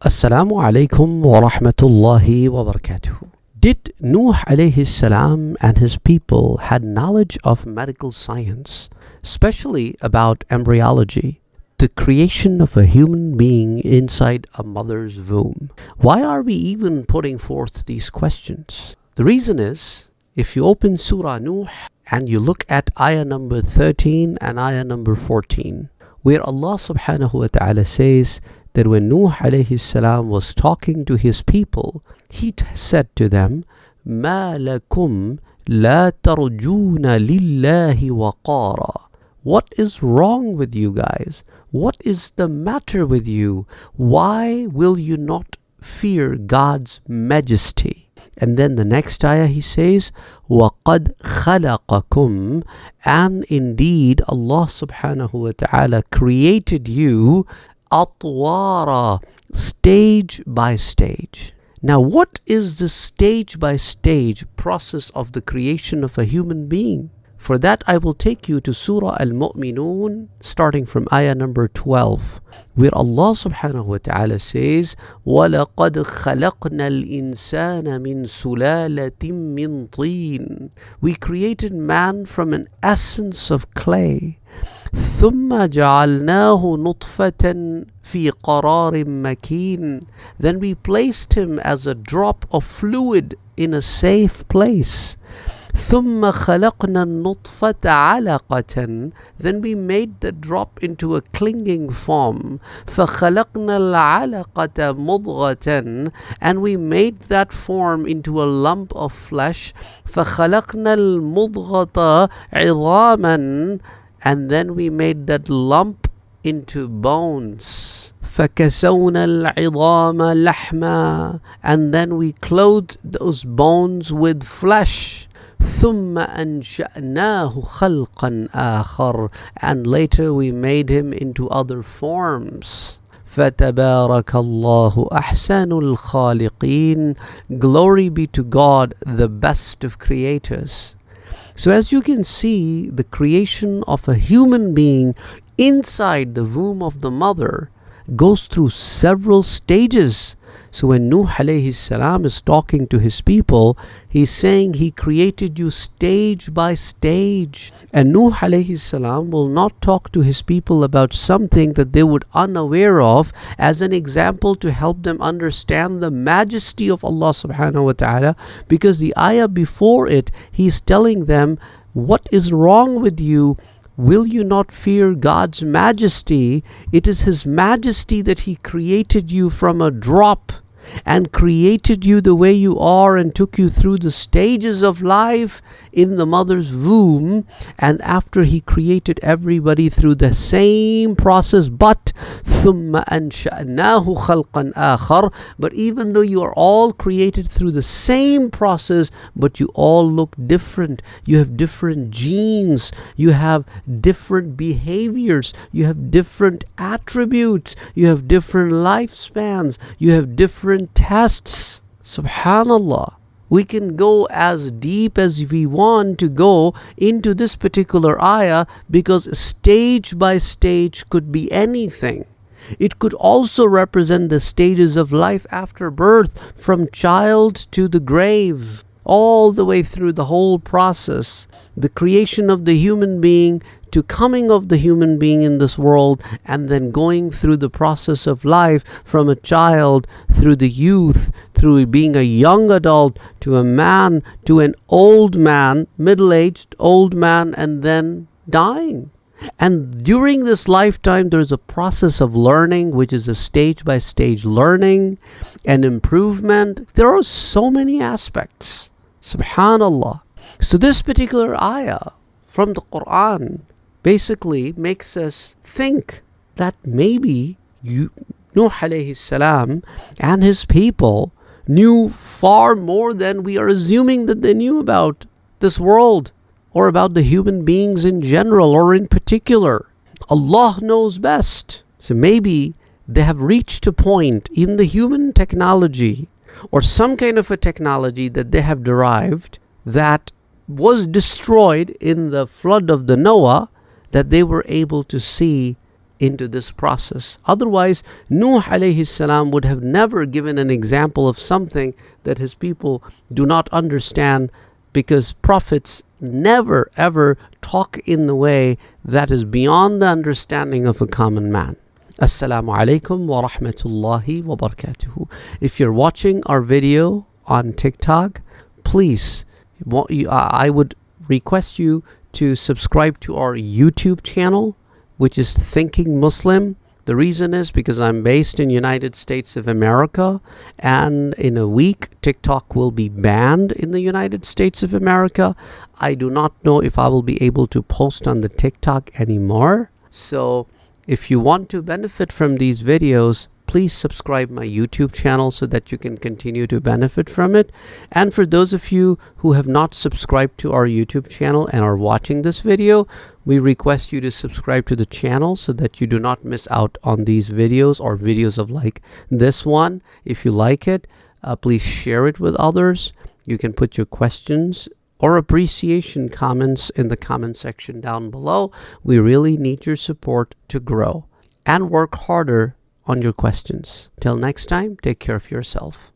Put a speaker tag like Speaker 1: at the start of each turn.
Speaker 1: Assalamu alaikum wa rahmatullahi wa barakatuh. Did Nooh alayhi salam and his people had knowledge of medical science, especially about embryology, the creation of a human being inside a mother's womb? Why are we even putting forth these questions? The reason is, if you open Surah Nooh and you look at ayah number 13 and ayah number 14, where Allah subhanahu wa ta'ala says that when Nooh alayhi salam was talking to his people, he said to them, مَا لَكُمْ لَا تَرْجُونَ لِلَّهِ وَقَارًا. What is wrong with you guys? What is the matter with you? Why will you not fear God's majesty? And then the next ayah he says, وَقَدْ خَلَقَكُمْ. And indeed Allah subhanahu wa ta'ala created you atwara, stage by stage. Now what is the stage by stage process of the creation of a human being? For that I will take you to Surah Al-Mu'minun, starting from ayah number 12, where Allah subhanahu wa ta'ala says, وَلَقَدْ خَلَقْنَا الْإِنسَانَ مِنْ سُلَالَةٍ مِّنْ طِينٍ. We created man from an essence of clay. ثُمَّ جَعَلْنَاهُ نُطْفَةً فِي قَرَارٍ مَكِينٍ. Then we placed him as a drop of fluid in a safe place. ثُمَّ خَلَقْنَا النُّطْفَةَ عَلَقَةً. Then we made the drop into a clinging form. فَخَلَقْنَا الْعَلَقَةَ مُضْغَةً. And we made that form into a lump of flesh. فَخَلَقْنَا الْمُضْغَةَ عِظَامًا. And then we made that lump into bones. فَكَسَوْنَا الْعِظَامَ لَحْمًا. And then we clothed those bones with flesh. ثُمَّ أَنْشَأْنَاهُ خَلْقًا آخَرَ. And later we made him into other forms. فَتَبَارَكَ اللَّهُ أَحْسَنُ الْخَالِقِينَ. Glory be to God, the best of creators. So as you can see, the creation of a human being inside the womb of the mother goes through several stages. So when Nooh alayhi salam is talking to his people, he's saying he created you stage by stage. And Nooh alayhi salam will not talk to his people about something that they would unaware of as an example to help them understand the majesty of Allah subhanahu wa ta'ala, because the ayah before it, he's telling them, what is wrong with you? Will you not fear God's majesty? It is His majesty that He created you from a drop and created you the way you are and took you through the stages of life in the mother's womb. And after He created everybody through the same process, but ثُمَّ أَنْشَأْنَاهُ خَلْقًا آخَرَ. But even though you are all created through the same process, but you all look different. You have different genes, you have different behaviors, you have different attributes, you have different lifespans, you have different tests. Subhanallah. We can go as deep as we want to go into this particular ayah, because stage by stage could be anything. It could also represent the stages of life after birth, from child to the grave, all the way through the whole process. The creation of the human being to coming of the human being in this world, and then going through the process of life from a child through the youth, through being a young adult, to a man, to an old man, middle-aged old man, and then dying. And during this lifetime, there's a process of learning, which is a stage-by-stage learning and improvement. There are so many aspects. Subhanallah. So this particular ayah from the Quran basically makes us think that maybe Nooh alayhi salam and his people knew far more than we are assuming that they knew about this world, or about the human beings in general, or in particular. Allah knows best. So maybe they have reached a point in the human technology, or some kind of a technology that they have derived that was destroyed in the flood of the Noah, that they were able to see into this process. Otherwise, Nuh alayhi salam would have never given an example of something that his people do not understand, because prophets never ever talk in the way that is beyond the understanding of a common man. Assalamu alaikum wa rahmatullahi wa barakatuhu. If you're watching our video on TikTok, please, I would request you to subscribe to our YouTube channel, which is Thinking Muslim. The reason is because I'm based in United States of America, and in a week TikTok will be banned in the United States of America. I do not know if I will be able to post on the TikTok anymore. So if you want to benefit from these videos, please subscribe my YouTube channel so that you can continue to benefit from it. And for those of you who have not subscribed to our YouTube channel and are watching this video, we request you to subscribe to the channel so that you do not miss out on these videos or videos of like this one. If you like it, please share it with others. You can put your questions or appreciation comments in the comment section down below. We really need your support to grow and work harder on your questions. Till next time, take care of yourself.